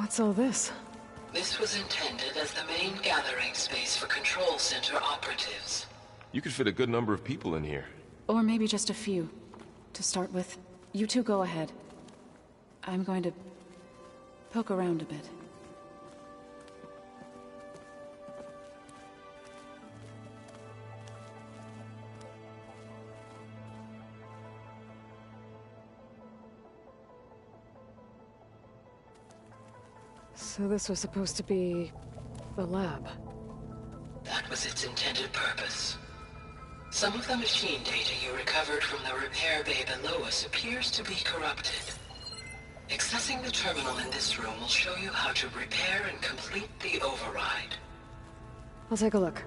What's all this? This was intended as the main gathering space for Control Center operatives. You could fit a good number of people in here. Or maybe just a few. To start with, you two go ahead. I'm going to poke around a bit. So this was supposed to be the lab. That was its intended purpose. Some of the machine data you recovered from the repair bay below us appears to be corrupted. Accessing the terminal in this room will show you how to repair and complete the override. I'll take a look.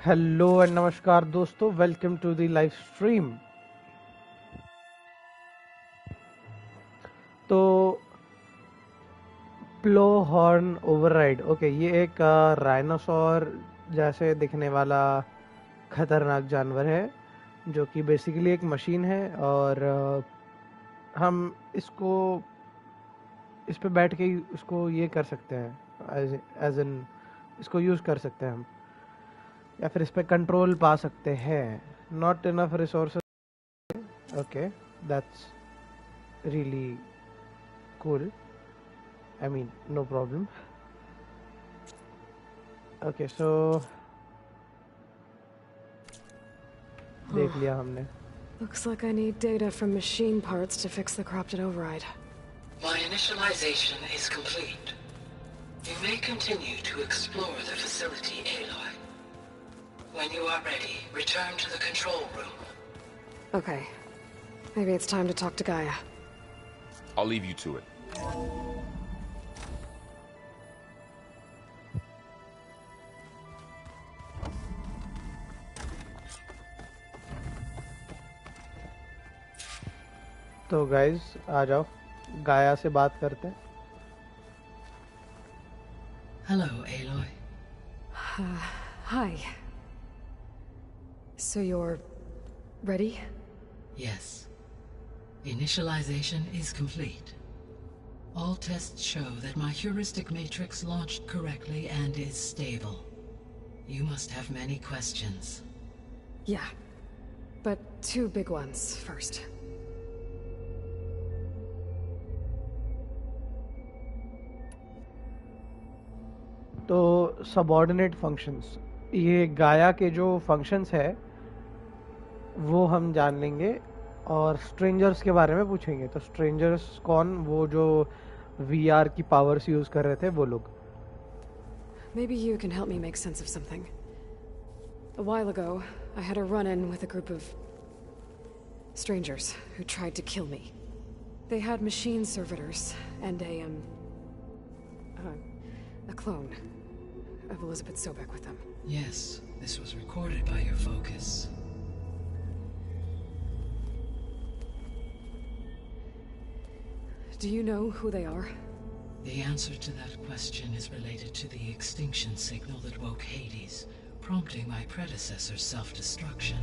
Hello and नमस्कार दोस्तों, welcome to the live stream. तो plough horn override, okay, ये एक राइनोसॉर जैसे दिखने वाला खतरनाक जानवर है जो कि बेसिकली एक मशीन है और हम इसको इस पे बैठ के उसको ये कर सकते हैं, एज इन इसको यूज़ कर सकते हैं हम, या फिर इस पे कंट्रोल पा सकते हैं। Not enough resources, okay, that's really cool, I mean no problem. Okay, so देख लिया हमने। Looks like I need data from machine parts to fix the corrupted override. My initialization is complete. You may continue to explore the facility, Aloy. When you are ready, return to the control room. Okay. Maybe it's time to talk to Gaia. I'll leave you to it. तो guys आ जाओ, गाया से बात करते हैं। Hello, Aloy. Hi. So you're ready? Yes. Initialization is complete. All tests show that my heuristic matrix launched correctly and is stable. You must have many questions. Yeah. But two big ones first. तो subordinate functions, ये गाया के जो functions है वो हम जान लेंगे और स्ट्रेंजर्स के बारे में पूछेंगे। तो स्ट्रेंजर्स कौन? वो जो वीआर की पावर्स यूज कर रहे थे वो लोग। Maybe you can help me make sense of something. A while ago, I had a run-in with a group of strangers who tried to kill me. They had machine servitors and a clone of Elizabeth Sobek with them. Yes, this was recorded by your focus. Do you know who they are? The answer to that question is related to the extinction signal that woke Hades, prompting my predecessor's self-destruction.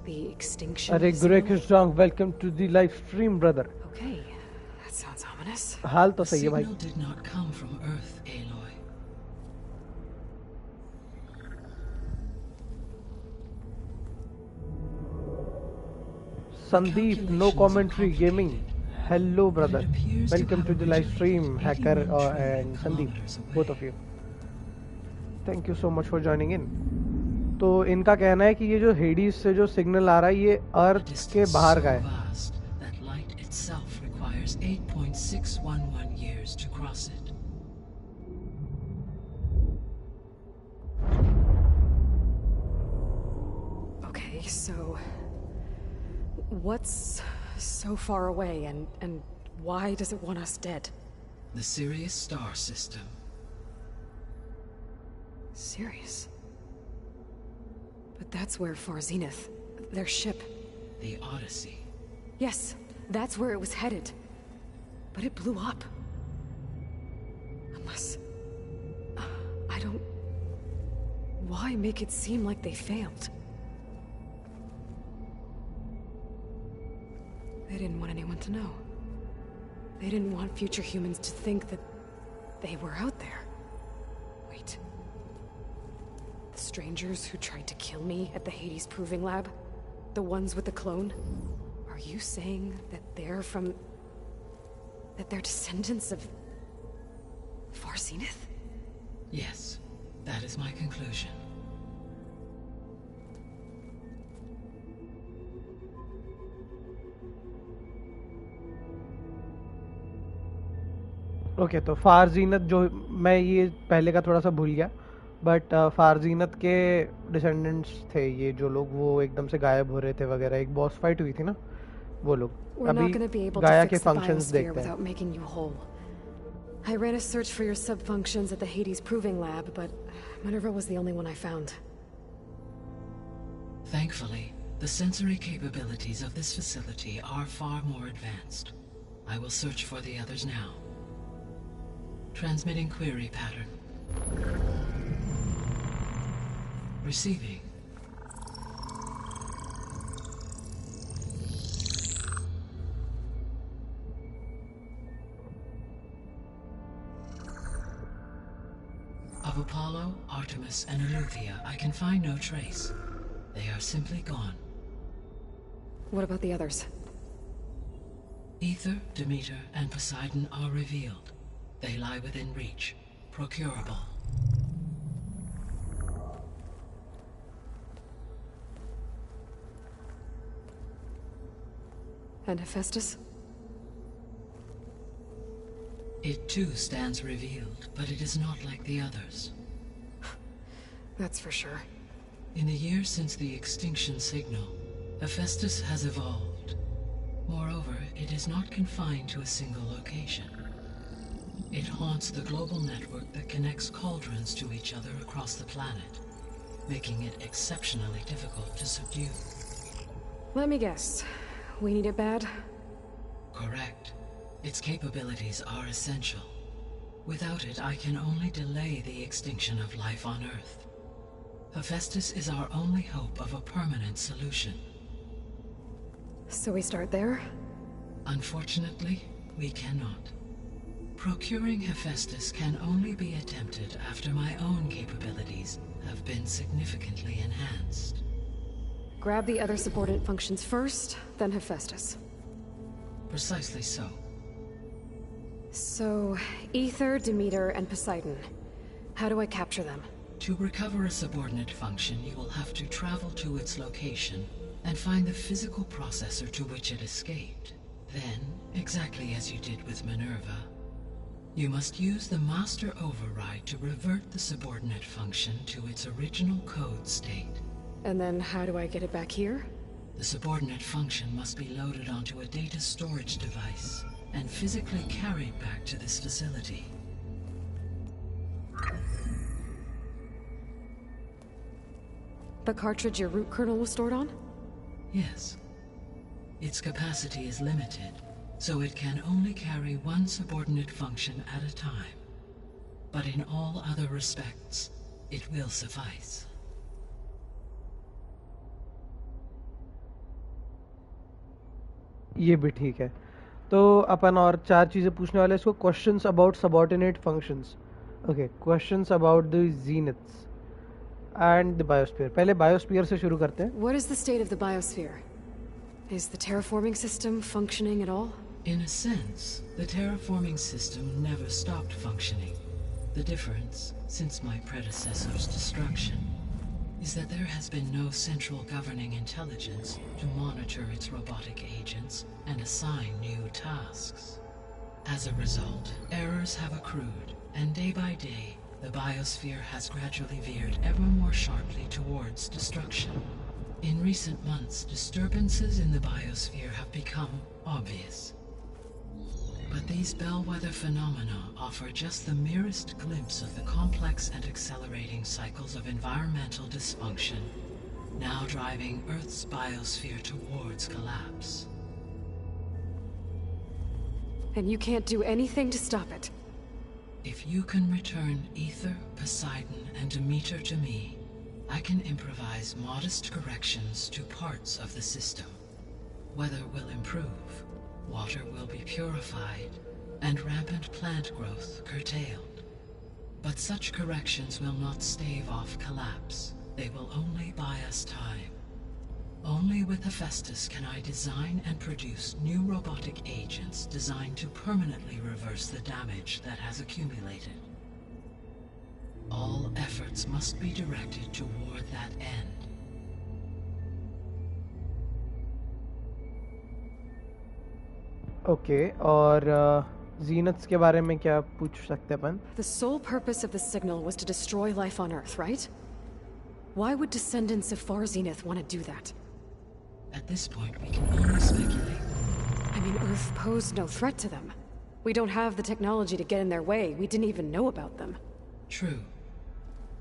The extinction अरे Greg Strong, welcome to the live stream, brother. Okay, that sounds ominous. हाल तो सही है भाई। The signal did not come from Earth, Aloy. Sandeep, no commentary gaming. Hello brother, welcome to the live stream, Hacker and Sandeep, both of you. Thank you so much for joining in. तो इनका कहना है कि ये जो Hades से जो signal आ रहा है ये अर्थ के बाहर का है। That light itself requires 8.611 years to cross it. Okay, so what's so far away and why does it want us dead? The Sirius star system. Sirius? But that's where Far Zenith, their ship. the Odyssey. Yes, that's where it was headed. But it blew up. Unless... I don't... Why make it seem like they failed? They didn't want anyone to know. They didn't want future humans to think that they were out there. Wait. The strangers who tried to kill me at the Hades Proving Lab? The ones with the clone? Are you saying that they're from... that they're descendants of... Far Zenith? Yes, that is my conclusion. Okay तो फार जीनत जो मैं ये पहले का थोड़ा सा भूल गया बट फार जीनत के डिसेंडेंट्स थे ये जो लोग वो एकदम से गायब हो रहे थे वगैरह एक बॉस फाइट हुई थी ना वो लोग अभी गाया के फंक्शंस देखते हैं I ran a search for your sub-functions at the Hades Proving Lab, but Minerva was the only one I found. Thankfully, the sensory capabilities of this facility are far more advanced. I will search for the others now. Transmitting query pattern. Receiving. Of Apollo, Artemis, and Eleuthia, I can find no trace. They are simply gone. What about the others? Ether, Demeter, and Poseidon are revealed. They lie within reach, procurable. And Hephaestus? It too stands revealed, but it is not like the others. That's for sure. In the years since the extinction signal, Hephaestus has evolved. Moreover, it is not confined to a single location. It haunts the global network that connects cauldrons to each other across the planet, making it exceptionally difficult to subdue. Let me guess. We need it bad? Correct. Its capabilities are essential. Without it, I can only delay the extinction of life on Earth. Hephaestus is our only hope of a permanent solution. So we start there? Unfortunately, we cannot. Procuring Hephaestus can only be attempted after my own capabilities have been significantly enhanced. Grab the other subordinate functions first, then Hephaestus. Precisely so. So, Ether, Demeter, and Poseidon. How do I capture them? To recover a subordinate function, you will have to travel to its location and find the physical processor to which it escaped. Then, exactly as you did with Minerva, you must use the master override to revert the subordinate function to its original code state. And then how do I get it back here? The subordinate function must be loaded onto a data storage device and physically carried back to this facility. The cartridge your root kernel was stored on? Yes. Its capacity is limited, so it can only carry one subordinate function at a time. But in all other respects, it will suffice. ये भी ठीक है तो अपन और चार चीज़ें पूछने वाले इसको questions about subordinate functions okay questions about the zeniths and the biosphere पहले बायोस्फीयर से शुरू करते हैं What is the state of the biosphere? Is the terraforming system functioning at all? In a sense, the terraforming system never stopped functioning. The difference, since my predecessor's destruction, is that there has been no central governing intelligence to monitor its robotic agents and assign new tasks. As a result, errors have accrued, and day by day, the biosphere has gradually veered ever more sharply towards destruction. In recent months, disturbances in the biosphere have become obvious. But these bellwether phenomena offer just the merest glimpse of the complex and accelerating cycles of environmental dysfunction now driving Earth's biosphere towards collapse. And you can't do anything to stop it? If you can return Ether, Poseidon, and Demeter to me, I can improvise modest corrections to parts of the system. Weather will improve, water will be purified, and rampant plant growth curtailed. But such corrections will not stave off collapse. They will only buy us time. Only with Hephaestus can I design and produce new robotic agents designed to permanently reverse the damage that has accumulated. All efforts must be directed toward that end. Okay, और Zeniths के बारे में क्या पूछ सकते हैं अपन? The sole purpose of the signal was to destroy life on Earth, right? Why would descendants of Far Zenith want to do that? At this point, we can only speculate. I mean, Earth posed no threat to them. We don't have the technology to get in their way. We didn't even know about them. True.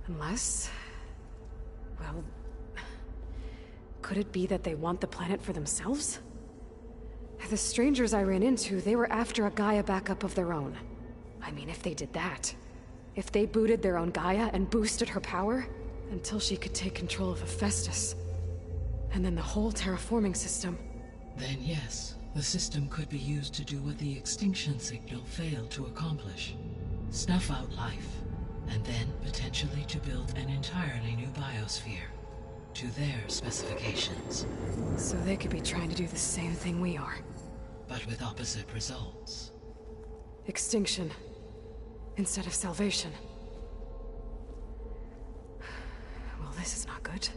Unless... well... could it be that they want the planet for themselves? The strangers I ran into, they were after a Gaia backup of their own. I mean, if they did that... if they booted their own Gaia and boosted her power... until she could take control of Hephaestus... and then the whole terraforming system... Then yes, the system could be used to do what the extinction signal failed to accomplish. Snuff out life, and then potentially to build an entirely new biosphere. To their specifications. So they could be trying to do the same thing we are. But with opposite results. Extinction. Instead of salvation. Well, this is not good.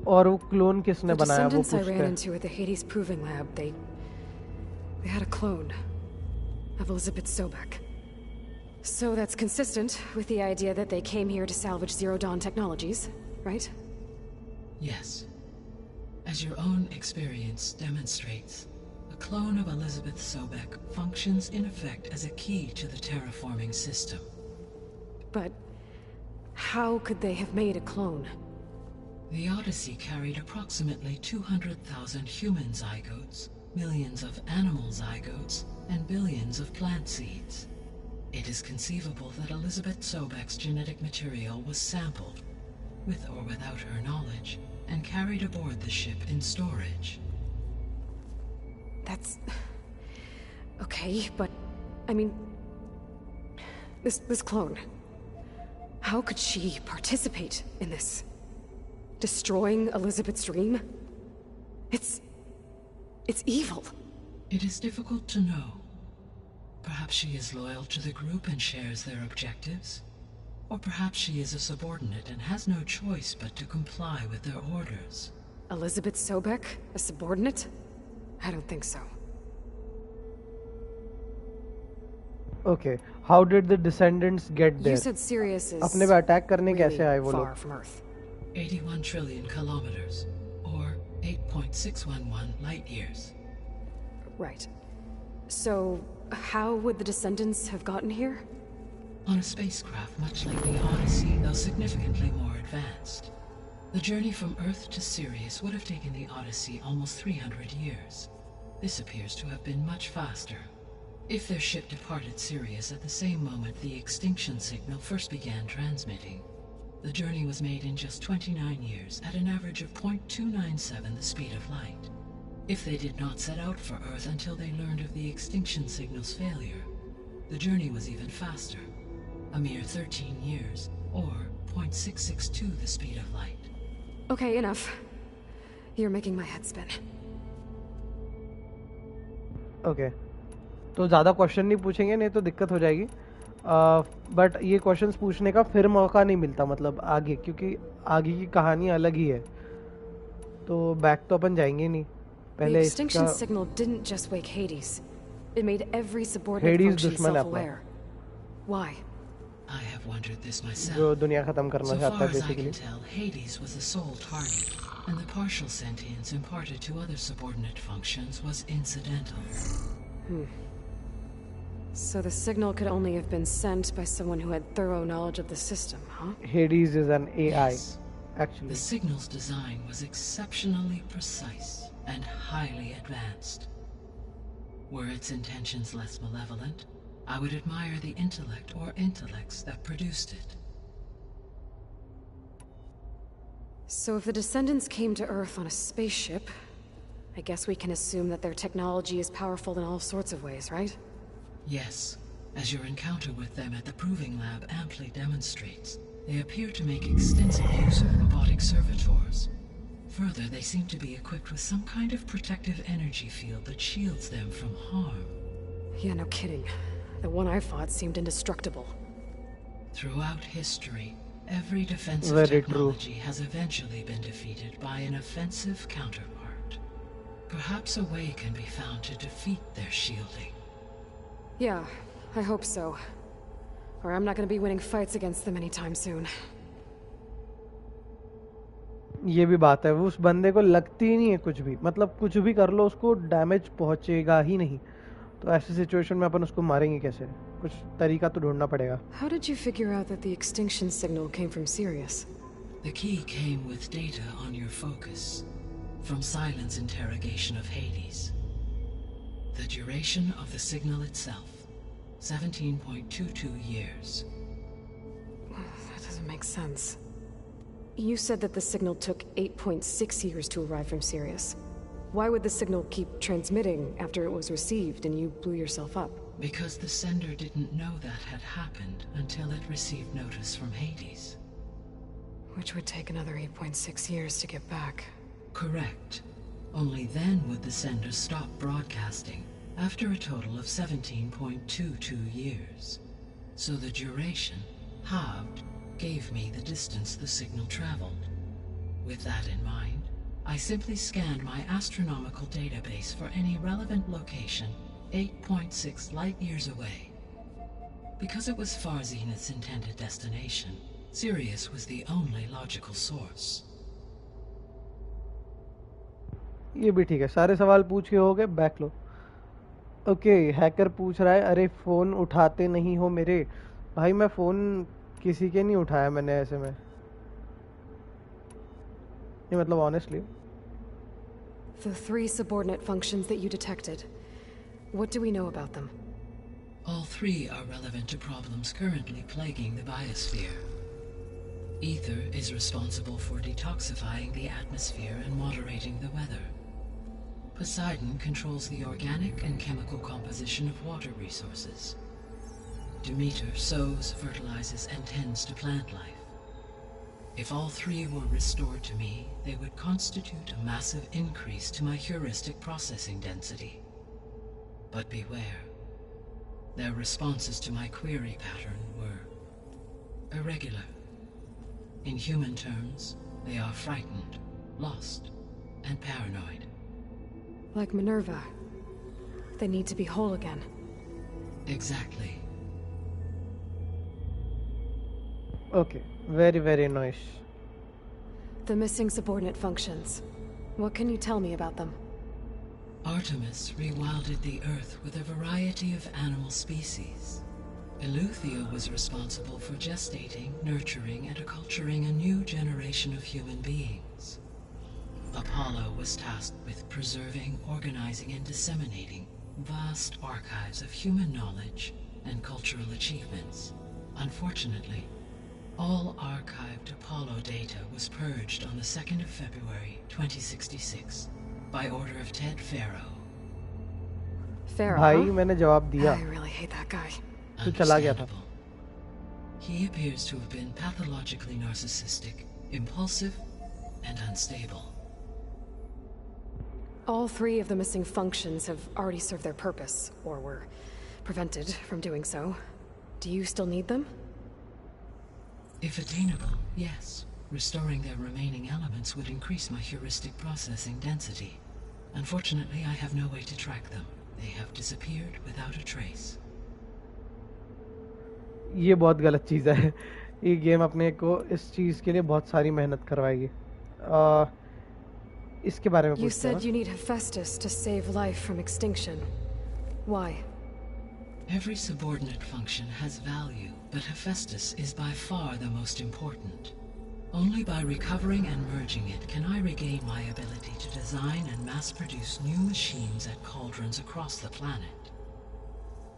और वो clone किसने The बनाया वो descendants I पूछते ran हैं. into at the Hades Proving Lab, they had a clone of Elizabeth Sobek. So that's consistent with the idea that they came here to salvage Zero Dawn technologies, right? Yes. As your own experience demonstrates, a clone of Elizabeth Sobek functions in effect as a key to the terraforming system. But how could they have made a clone? The Odyssey carried approximately 200,000 human zygotes, millions of animal zygotes, and billions of plant seeds. It is conceivable that Elizabeth Sobek's genetic material was sampled, with or without her knowledge, and carried aboard the ship in storage. That's... okay, but... I mean... This clone... how could she participate in this? Destroying Elizabeth's dream? It's evil. It is difficult to know. Perhaps she is loyal to the group and shares their objectives. Or perhaps she is a subordinate and has no choice but to comply with their orders. Elizabeth Sobek? A subordinate? I don't think so. Okay, how did the descendants get there? You said Sirius is अपने पे attack करने really कैसे आए वो far लोग? from Earth. 81 trillion kilometers, or 8.611 light years. Right. So, how would the descendants have gotten here? On a spacecraft much like the Odyssey, though significantly more advanced. The journey from Earth to Sirius would have taken the Odyssey almost 300 years. This appears to have been much faster. If their ship departed Sirius at the same moment the extinction signal first began transmitting, the journey was made in just 29 years at an average of 0.297 the speed of light. If they did not set out for Earth until they learned of the extinction signal's failure, the journey was even faster, a mere 13 years, or 0.662 the speed of light. Okay, enough. You're making my head spin. Okay. तो ज़्यादा question नहीं पूछेंगे नहीं तो दिक्कत हो जाएगी. But ये क्वेश्चंस पूछने का फिर मौका नहीं मिलता मतलब आगे क्योंकि आगे की कहानी अलग ही है तो बैक तो अपन जाएंगे नहीं पहले The extinction इसका signal didn't just wake Hades. It made every subordinate Hades function दुश्मन है अपना self-aware. Why? I have wondered this myself. जो दुनिया खत्म करना So चाहता far है as I can basically. tell, Hades was the sole target, and the partial sentience imparted to other subordinate functions was incidental. So the signal could only have been sent by someone who had thorough knowledge of the system, huh? Hades is an AI, Yes. actually. The signal's design was exceptionally precise and highly advanced. Were its intentions less malevolent, I would admire the intellect or intellects that produced it. So if the descendants came to Earth on a spaceship, I guess we can assume that their technology is powerful in all sorts of ways, right? Yes, as your encounter with them at the Proving Lab amply demonstrates, they appear to make extensive use of robotic servitors. Further, they seem to be equipped with some kind of protective energy field that shields them from harm. Yeah, no kidding. The one I fought seemed indestructible. Throughout history, every defensive Very technology has eventually been defeated by an offensive counterpart. Perhaps a way can be found to defeat their shielding. Yeah, I hope so. Or I'm not gonna be winning fights against them anytime soon. ये भी बात है, उस बंदे को लगती ही नहीं है कुछ भी, मतलब कुछ भी कर लो उसको डैमेज पहुंचेगा ही नहीं, तो ऐसी सिचुएशन में अपन उसको मारेंगे कैसे? कुछ तरीका तो ढूंढना पड़ेगा. How did you figure out that the extinction signal came from Sirius? The key came with data on your focus, from Silent's interrogation of Hades. The duration of the signal itself, 17.22 years. That doesn't make sense. You said that the signal took 8.6 years to arrive from Sirius. Why would the signal keep transmitting after it was received and you blew yourself up? Because the sender didn't know that had happened until it received notice from Hades. Which would take another 8.6 years to get back. Correct. Only then would the sender stop broadcasting, after a total of 17.22 years. So the duration, halved, gave me the distance the signal traveled. With that in mind, I simply scanned my astronomical database for any relevant location 8.6 light years away. Because it was Far Zenith's intended destination, Sirius was the only logical source. ये भी ठीक है, सारे सवाल पूछ के हो गए, बैक लो. ओके, हैकर पूछ रहा है, अरे फोन उठाते नहीं हो मेरे. भाई मैं फोन किसी के नहीं उठाया मैंने ऐसे में, ये मतलब honestly. The 3 subordinate functions that you detected, what do we know about them? All 3 are relevant to problems currently plaguing the biosphere. Ether is responsible for detoxifying the atmosphere and moderating the weather. Poseidon controls the organic and chemical composition of water resources. Demeter sows, fertilizes, and tends to plant life. If all 3 were restored to me, they would constitute a massive increase to my heuristic processing density. But beware. Their responses to my query pattern were irregular. In human terms, they are frightened, lost, and paranoid. Like Minerva. They need to be whole again. Exactly. Okay, very, very nice. The missing subordinate functions. What can you tell me about them? Artemis rewilded the Earth with a variety of animal species. Eleuthia was responsible for gestating, nurturing, and acculturating a new generation of human beings. Apollo was tasked with preserving, organizing, and disseminating vast archives of human knowledge and cultural achievements. Unfortunately, all archived Apollo data was purged on the 2nd of February 2066 by order of Ted Farrow. Pharaoh, भाई huh? मैंने जवाब दिया. I really hate that guy. तू चला गया था. Understandable. He appears to have been pathologically narcissistic, impulsive, and unstable. All 3 of the missing functions have already served their purpose, or were prevented from doing so. Do you still need them? If attainable, yes. Restoring their remaining elements would increase my heuristic processing density. Unfortunately, I have no way to track them. They have disappeared without a trace. ये बहुत गलत चीज़ है. ये game अपने को इस चीज़ के लिए बहुत सारी मेहनत करवाएगी. इसके बारे में पूछते हैं. You said you need Hephaestus to save life from extinction. Why? Every subordinate function has value, but Hephaestus is by far the most important. Only by recovering and merging it can I regain my ability to design and mass-produce new machines at cauldrons across the planet.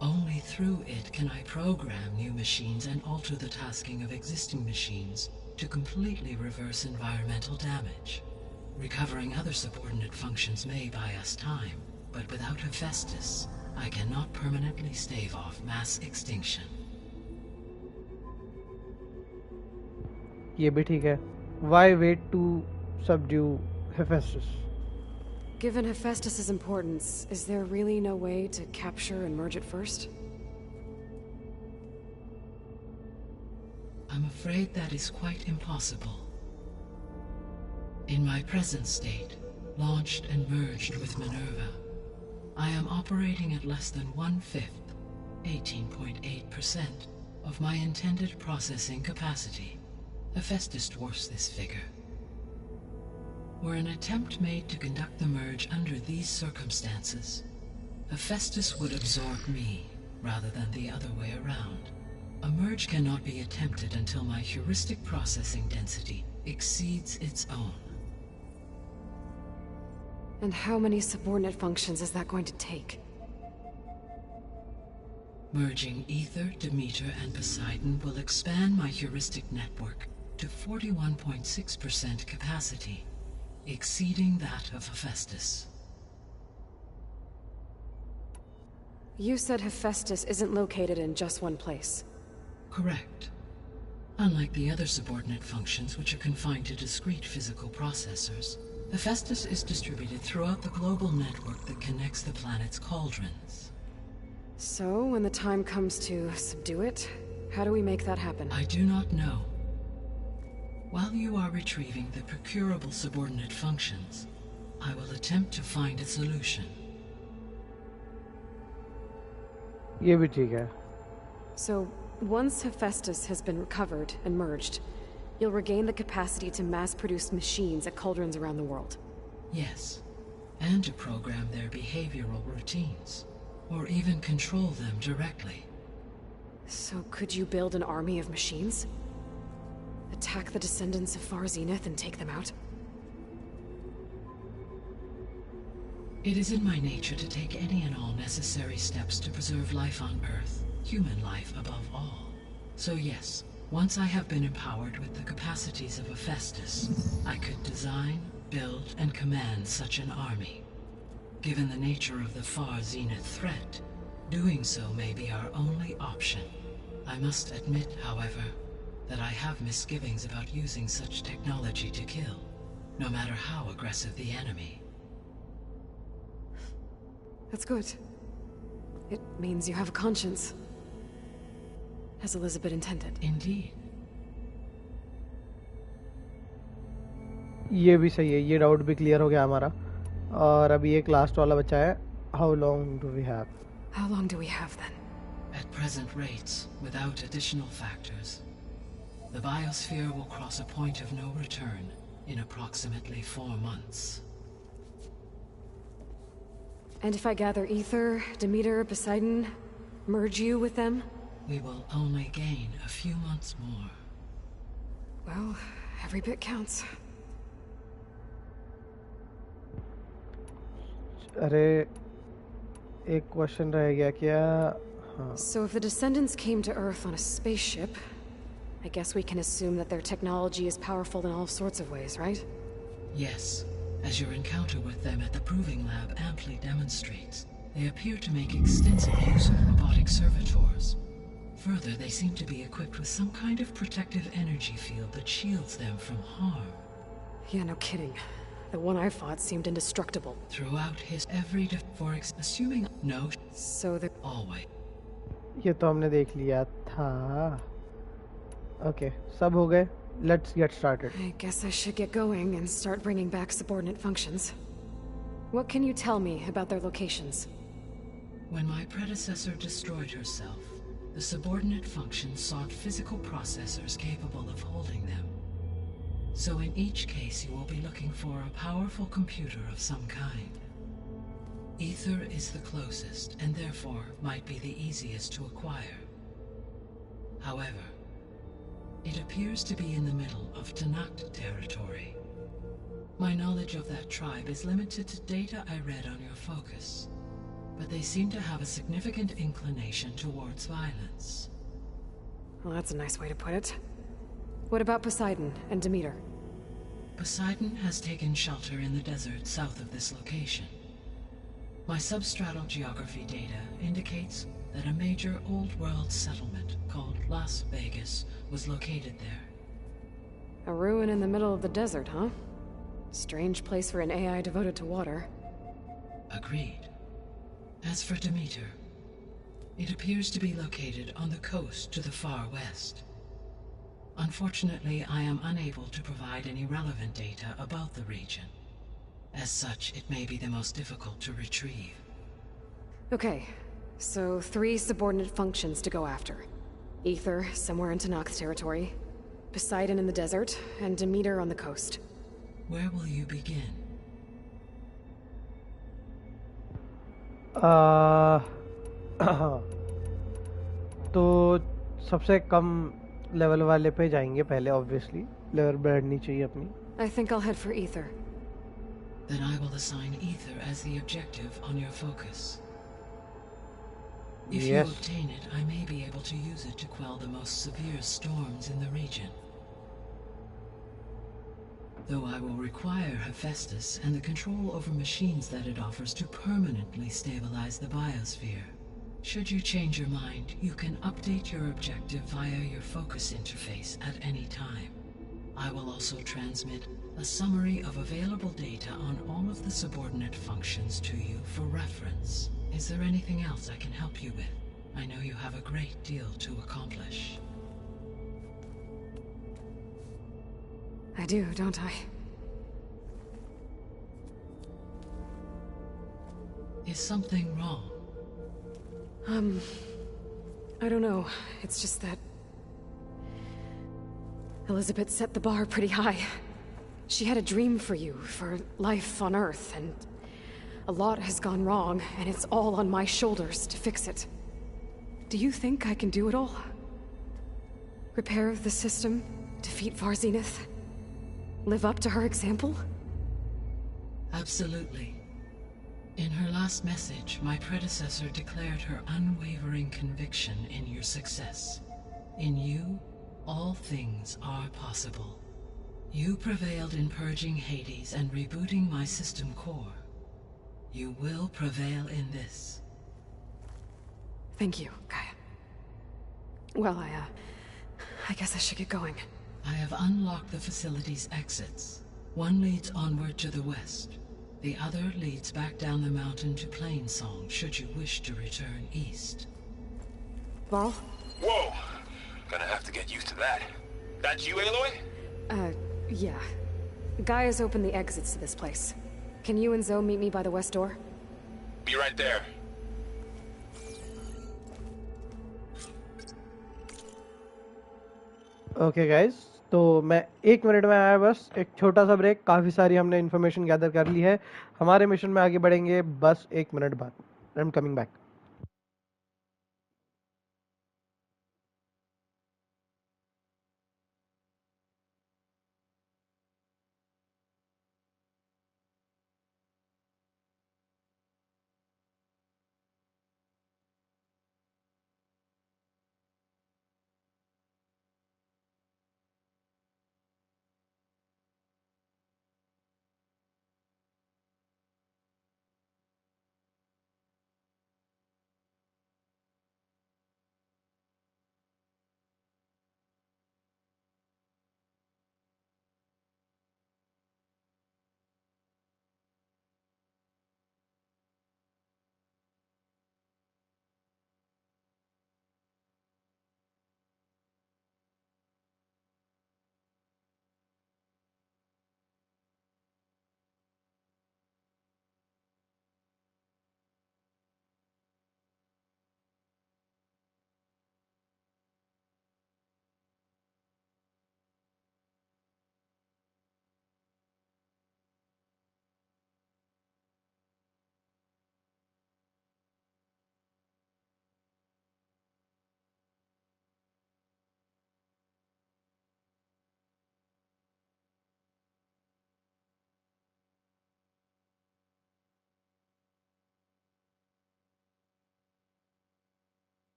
Only through it can I program new machines and alter the tasking of existing machines to completely reverse environmental damage. Recovering other subordinate functions may buy us time, but without Hephaestus, I cannot permanently stave off mass extinction. ये भी ठीक है. Why wait to subdue Hephaestus? Given Hephaestus' importance, is there really no way to capture and merge it first? I'm afraid that is quite impossible. In my present state, launched and merged with Minerva, I am operating at less than 1/5, 18.8%, of my intended processing capacity. Hephaestus dwarfs this figure. Were an attempt made to conduct the merge under these circumstances, Hephaestus would absorb me rather than the other way around. A merge cannot be attempted until my heuristic processing density exceeds its own. And how many subordinate functions is that going to take? Merging Ether, Demeter, and Poseidon will expand my heuristic network to 41.6% capacity, exceeding that of Hephaestus. You said Hephaestus isn't located in just one place. Correct. Unlike the other subordinate functions, which are confined to discrete physical processors, Hephaestus is distributed throughout the global network that connects the planet's cauldrons. So, when the time comes to subdue it, how do we make that happen? I do not know. While you are retrieving the procurable subordinate functions, I will attempt to find a solution. ये भी ठीक है. So, once Hephaestus has been recovered and merged, you'll regain the capacity to mass-produce machines at cauldrons around the world. Yes, and to program their behavioral routines, or even control them directly. So could you build an army of machines? Attack the descendants of Far Zenith and take them out? It is in my nature to take any and all necessary steps to preserve life on Earth, human life above all. So yes, once I have been empowered with the capacities of Hephaestus, I could design, build, and command such an army. Given the nature of the Far Zenith threat, doing so may be our only option. I must admit, however, that I have misgivings about using such technology to kill, no matter how aggressive the enemy. That's good. It means you have a conscience. As Elizabeth intended. Indeed. ये भी सही है. ये doubt भी clear हो गया हमारा. और अभी एक लास्ट वाला बचा है. How long do we have? How long do we have then? At present rates, without additional factors, the biosphere will cross a point of no return in approximately 4 months. And if I gather Ether, Demeter, Poseidon, merge you with them? We will only gain a few months more. Well, every bit counts. अरे एक question रह गया क्या? हाँ. So if the descendants came to Earth on a spaceship, I guess we can assume that their technology is powerful in all sorts of ways, right? Yes, as your encounter with them at the Proving Lab amply demonstrates, they appear to make extensive use of robotic servitors. Further, they seem to be equipped with some kind of protective energy field that shields them from harm. Yeah, no kidding. The one I fought seemed indestructible. Throughout his assuming no, So they're... always. ये तो हमने देख लिया था. Okay, सब हो गए. Let's get started. I guess I should get going and start bringing back subordinate functions. What can you tell me about their locations? When my predecessor destroyed herself, the subordinate functions sought physical processors capable of holding them. So in each case you will be looking for a powerful computer of some kind. Ether is the closest, and therefore might be the easiest to acquire. However, it appears to be in the middle of Tanakh territory. My knowledge of that tribe is limited to data I read on your focus, but they seem to have a significant inclination towards violence. Well, that's a nice way to put it. What about Poseidon and Demeter? Poseidon has taken shelter in the desert south of this location. My substratal geography data indicates that a major old-world settlement called Las Vegas was located there. A ruin in the middle of the desert, huh? Strange place for an AI devoted to water. Agreed. As for Demeter, it appears to be located on the coast to the far west. Unfortunately, I am unable to provide any relevant data about the region. As such, it may be the most difficult to retrieve. Okay, so 3 subordinate functions to go after. Ether, somewhere in Tanakh territory. Poseidon in the desert, and Demeter on the coast. Where will you begin? तो सबसे कम level वाले पे जाएंगे पहले, obviously level बढ़नी चाहिए अपनी. I think I'll head for Ether. Then I will assign Ether as the objective on your focus. If you obtain it, I may be able to use it to quell the most severe storms in the region. Though I will require Hephaestus and the control over machines that it offers to permanently stabilize the biosphere. Should you change your mind, you can update your objective via your focus interface at any time. I will also transmit a summary of available data on all of the subordinate functions to you for reference. Is there anything else I can help you with? I know you have a great deal to accomplish. I do, don't I? Is something wrong? I don't know. It's just that Elizabeth set the bar pretty high. She had a dream for you, for life on Earth, and a lot has gone wrong, and it's all on my shoulders to fix it. Do you think I can do it all? Repair the system, defeat Varzenith, live up to her example? Absolutely. In her last message, my predecessor declared her unwavering conviction in your success. In you, all things are possible. You prevailed in purging Hades and rebooting my system core. You will prevail in this. Thank you, Gaia. Well, I guess I should get going. I have unlocked the facility's exits. One leads onward to the west. The other leads back down the mountain to Plainsong, should you wish to return east. Varl? Whoa! Gonna have to get used to that. That's you, Aloy? Yeah. Gaia's opened the exits to this place. Can you and Zoe meet me by the west door? Be right there. Okay guys, तो मैं 1 minute में आया, बस एक छोटा सा break. काफ़ी सारी हमने इन्फॉर्मेशन गैदर कर ली है. हमारे मिशन में आगे बढ़ेंगे बस 1 मिनट बाद. I am coming back.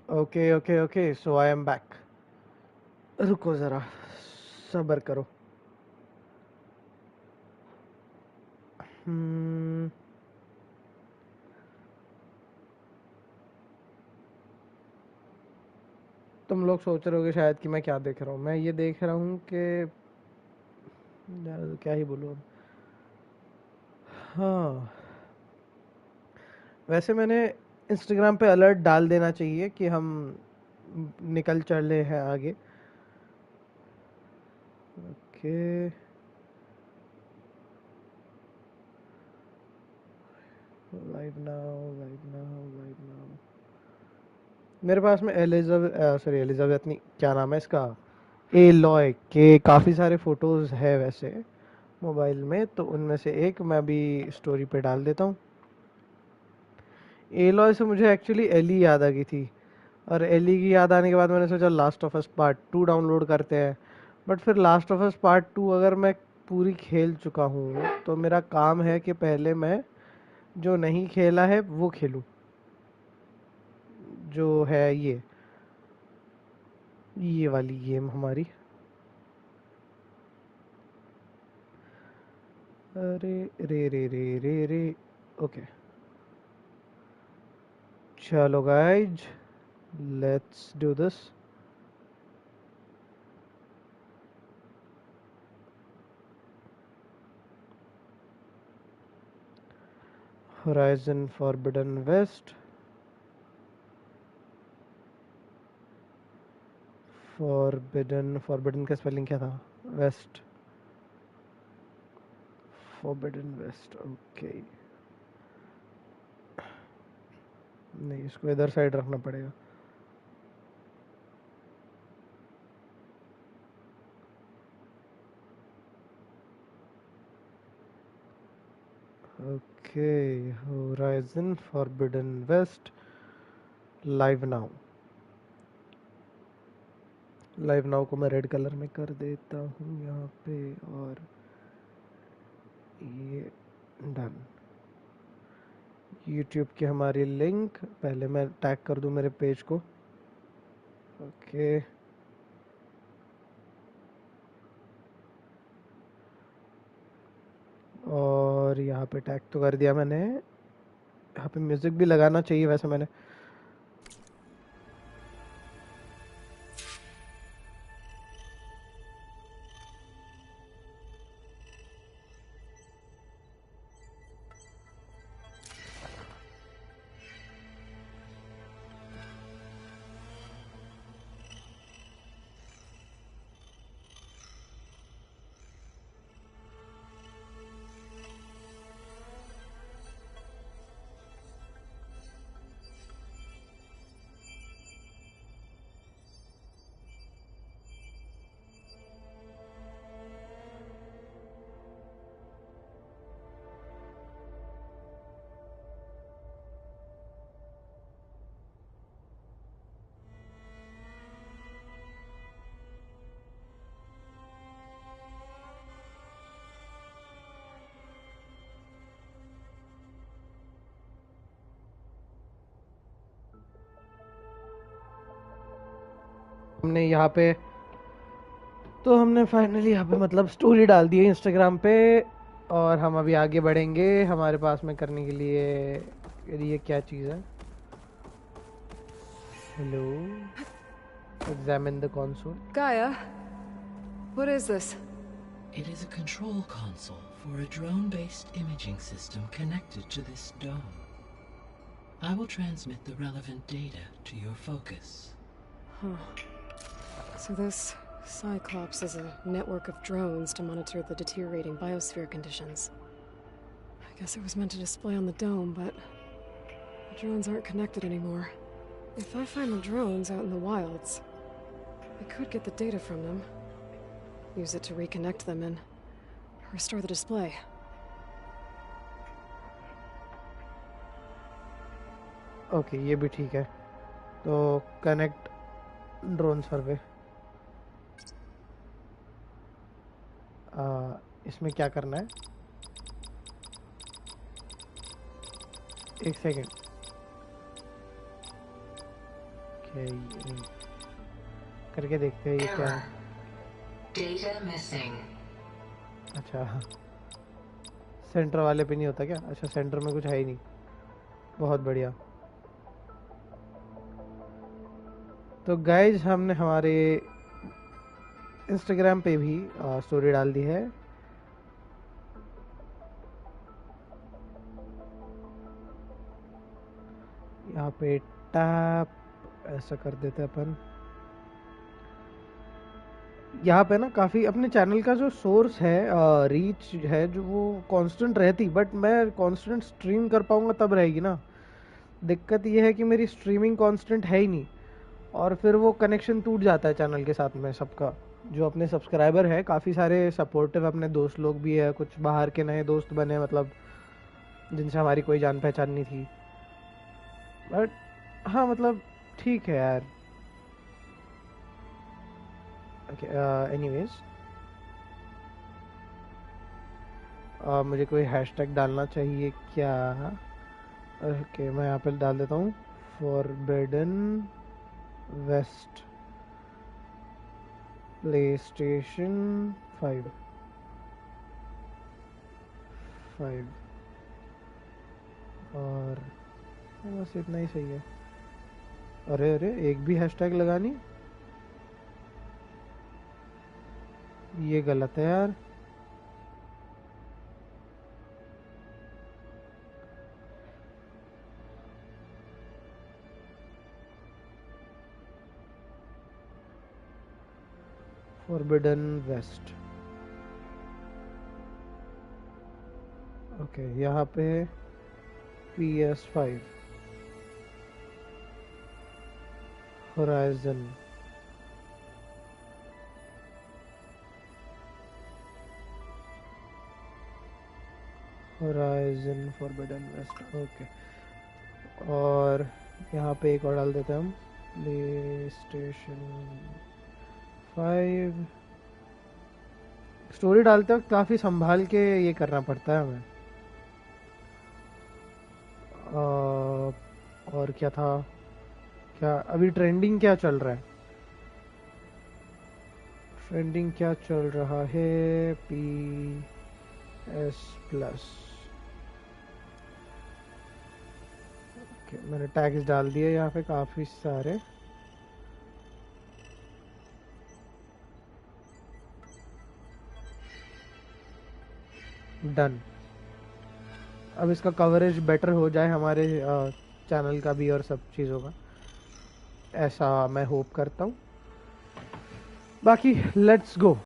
Okay okay okay, so I am back. रुको ज़रा, सब्र करो। तुम लोग सोच रहे होगे शायद कि मैं क्या देख रहा हूँ। मैं ये देख रहा हूँ कि यार क्या ही बोलूँ अब। हाँ, वैसे मैंने इंस्टाग्राम पे अलर्ट डाल देना चाहिए कि हम निकल चले हैं आगे। Okay, live now, live now, live now. मेरे पास में एलिजाबेथ नहीं, क्या नाम है इसका, एलॉय के काफ़ी सारे फोटोज़ है वैसे मोबाइल में, तो उनमें से एक मैं भी स्टोरी पे डाल देता हूँ। एलॉय से मुझे एक्चुअली एली याद आ गई थी, और एली की याद आने के बाद मैंने सोचा last of us part 2 download करते हैं। बट फिर लास्ट ऑफ अस पार्ट 2 अगर मैं पूरी खेल चुका हूँ तो मेरा काम है कि पहले मैं जो नहीं खेला है वो खेलूँ, जो है ये वाली गेम हमारी। अरे रे रे रे रे रे, ओके चलो guys, let's do this. Horizon Forbidden West, Forbidden का स्पेलिंग क्या था? West, Forbidden West, okay. नहीं, इसको इधर साइड रखना पड़ेगा। Okay, Horizon Forbidden West, live now. Live now को मैं रेड कलर में कर देता हूँ यहाँ पे, और ये डन। यूट्यूब की हमारी लिंक पहले मैं टैग कर दूँ मेरे पेज को। ओके, और यहाँ पे टैग तो कर दिया मैंने। यहाँ पे म्यूजिक भी लगाना चाहिए वैसे मैंने। हमने यहाँ पे तो हमने फाइनली यहाँ पे मतलब स्टोरी डाल दी है इंस्टाग्राम पे, और हम अभी आगे बढ़ेंगे। हमारे पास में करने के लिए ये क्या चीज़ है? Hello, examine the console. Gaia, what is this? It is a control console for a drone-based imaging system connected to this dome. I will transmit the relevant data to your focus. Huh. So this Cyclops is a network of drones to monitor the deteriorating biosphere conditions. I guess it was meant to display on the dome, but the drones aren't connected anymore. If I find the drones out in the wilds, I could get the data from them, use it to reconnect them and restore the display. Okay, ये भी ठीक है। तो connect drone survey, इसमें क्या करना है? एक सेकेंड। है ये? करके देखते हैं ये क्या है। Data missing. अच्छा सेंटर वाले पे नहीं होता क्या? अच्छा सेंटर में कुछ है ही नहीं, बहुत बढ़िया। तो गाइज हमने हमारे इंस्टाग्राम पे भी स्टोरी डाल दी है। यहाँ पे टैप ऐसा कर देते हैं अपन। यहाँ पे ना काफ़ी अपने चैनल का जो सोर्स है, रीच है जो वो कांस्टेंट रहती, बट मैं कांस्टेंट स्ट्रीम कर पाऊँगा तब रहेगी ना। दिक्कत ये है कि मेरी स्ट्रीमिंग कांस्टेंट है ही नहीं, और फिर वो कनेक्शन टूट जाता है चैनल के साथ में सबका। जो अपने सब्सक्राइबर है काफ़ी सारे सपोर्टिव अपने दोस्त लोग भी है, कुछ बाहर के नए दोस्त बने, मतलब जिनसे हमारी कोई जान पहचान नहीं थी। बट हाँ मतलब ठीक है यार। ओके एनीवेज, मुझे कोई हैशटैग डालना चाहिए क्या? ओके मैं यहाँ पे डाल देता हूँ फॉरबिडन वेस्ट PlayStation 5 और बस इतना ही सही है। अरे अरे एक भी हैशटैग लगानी, ये गलत है यार। Forbidden West. ओके यहाँ पे PS5 horizon Forbidden West. Okay और यहाँ पे एक और डाल देते हैं हम PlayStation 5। स्टोरी डालते वक्त काफ़ी संभाल के ये करना पड़ता है हमें। और क्या था, क्या अभी ट्रेंडिंग क्या चल रहा है? ट्रेंडिंग क्या चल रहा है? PS Plus। ओके मैंने टैग्स डाल दिए यहाँ पे काफ़ी सारे। डन। अब इसका कवरेज बेटर हो जाए हमारे चैनल का भी और सब चीज़ों का, ऐसा मैं होप करता हूँ। बाकी लेट्स गो।